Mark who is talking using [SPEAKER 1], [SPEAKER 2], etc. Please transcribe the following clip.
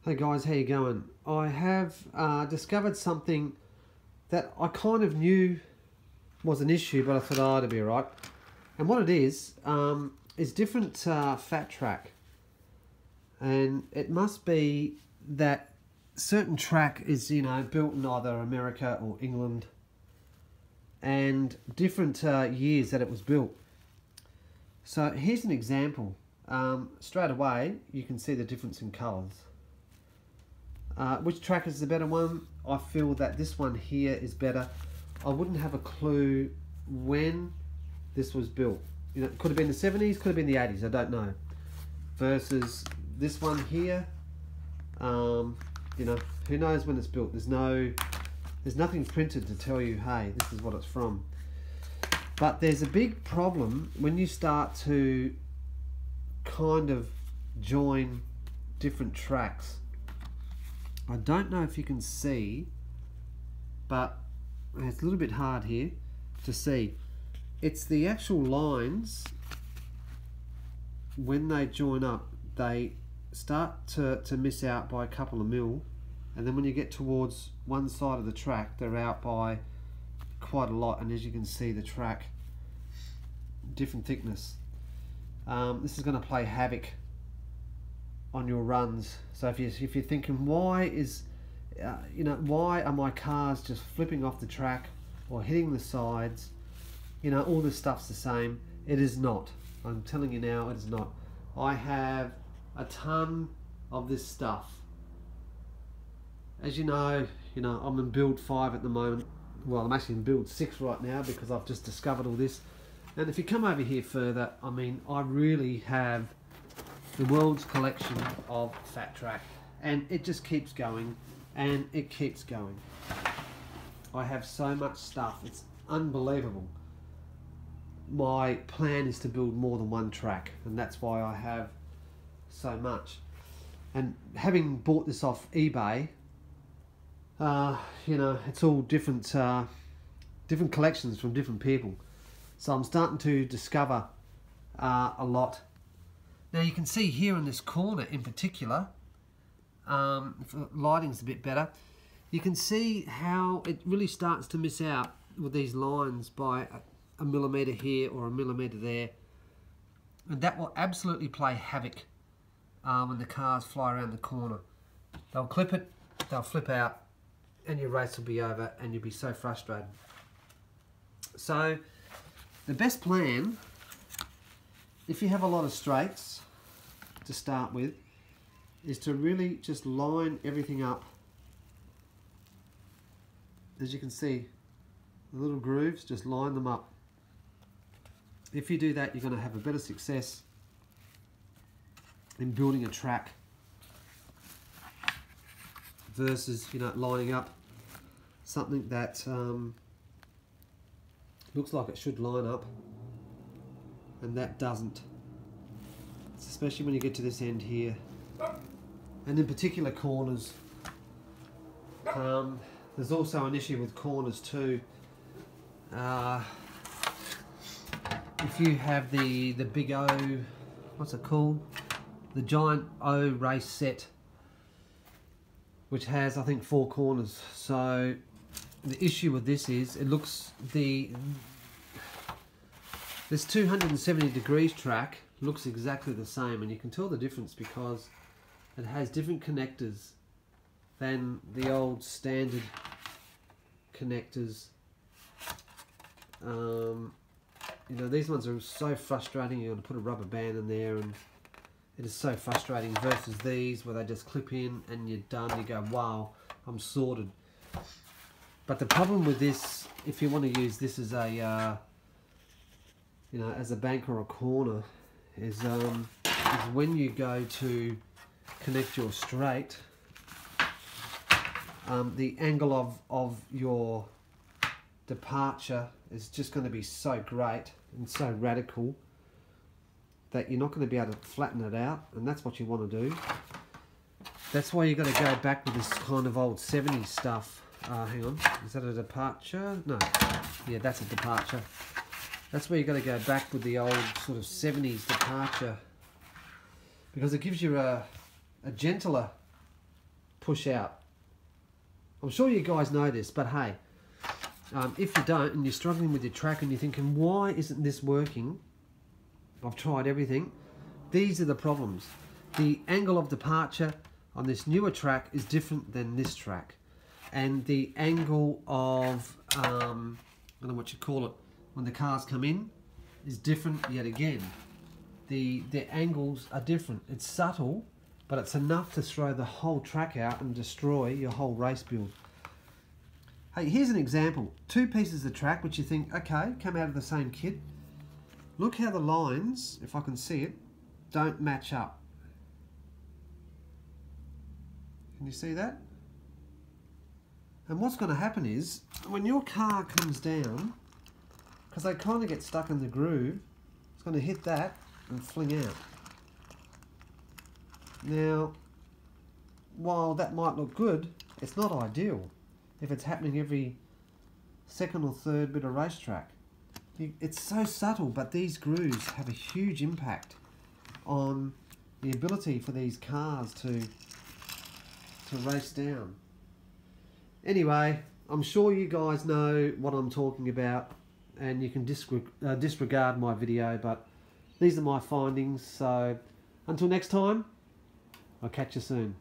[SPEAKER 1] Hey guys, how you going? I have discovered something that I kind of knew was an issue, but I thought, oh, it'll be alright. And what it is different fat track. And it must be that certain track is, built in either America or England, and different years that it was built. So here's an example. Straight away, you can see the difference in colours. Which track is the better one? I feel that this one here is better. I wouldn't have a clue when this was built. It could have been the 70s, could have been the 80s, I don't know. Versus this one here, who knows when it's built. There's nothing printed to tell you, hey, this is what it's from. But there's a big problem when you start to kind of join different tracks. I don't know if you can see, but it's a little bit hard here to see. It's the actual lines, when they join up, they start to miss out by a couple of mil, and then when you get towards one side of the track, they're out by quite a lot. And as you can see, the track, different thickness. This is going to play havoc on your runs. So if you're thinking, why are my cars just flipping off the track or hitting the sides, all this stuff's the same. It is not. I'm telling you now, it is not. I have a ton of this stuff. As you know, I'm in build 5 at the moment. Well, I'm actually in build 6 right now because I've just discovered all this. And if you come over here further, I mean, I really have the world's collection of fat track, and it just keeps going and it keeps going. I have so much stuff, it's unbelievable. My plan is to build more than one track, and that's why I have so much. And having bought this off eBay, it's all different collections from different people. So I'm starting to discover a lot. Now you can see here in this corner in particular, if the lighting's a bit better, you can see how it really starts to miss out with these lines by a millimetre here or a millimetre there. And that will absolutely play havoc when the cars fly around the corner. They'll clip it, they'll flip out, and your race will be over and you'll be so frustrated. So the best plan, if you have a lot of straights to start with, is to really just line everything up. As you can see, the little grooves, just line them up. If you do that, you're going to have a better success in building a track versus, lining up something that looks like it should line up and that doesn't. Especially when you get to this end here, and in particular corners. There's also an issue with corners too. If you have the big O, what's it called? The giant O race set, which has, I think, 4 corners. So the issue with this is this 270 degrees track looks exactly the same, and you can tell the difference because it has different connectors than the old standard connectors. These ones are so frustrating. You've got to put a rubber band in there, and it is so frustrating versus these where they just clip in and you're done. You go, wow, I'm sorted. But the problem with this, if you want to use this as a as a bank or a corner, is when you go to connect your straight, the angle of your departure is just going to be so great and so radical that you're not going to be able to flatten it out, and that's what you want to do. That's why you've got to go back with this kind of old 70s stuff. Hang on, is that a departure? No, yeah, that's a departure. That's where you've got to go back with the old sort of 70s departure, because it gives you a gentler push out. I'm sure you guys know this, but hey, if you don't and you're struggling with your track and you're thinking, why isn't this working? I've tried everything. These are the problems. The angle of departure on this newer track is different than this track. And the angle of, I don't know what you call it, when the cars come in, is different yet again. The angles are different. It's subtle, but it's enough to throw the whole track out and destroy your whole race build. Hey, here's an example. Two pieces of track which you think, okay, come out of the same kit. Look how the lines, if I can see it, don't match up. Can you see that? And what's going to happen is, when your car comes down, because they kind of get stuck in the groove, it's going to hit that and fling out. Now, while that might look good, it's not ideal if it's happening every second or third bit of racetrack. It's so subtle, but these grooves have a huge impact on the ability for these cars to race down. Anyway, I'm sure you guys know what I'm talking about, and you can disregard my video, but these are my findings. So until next time, I'll catch you soon.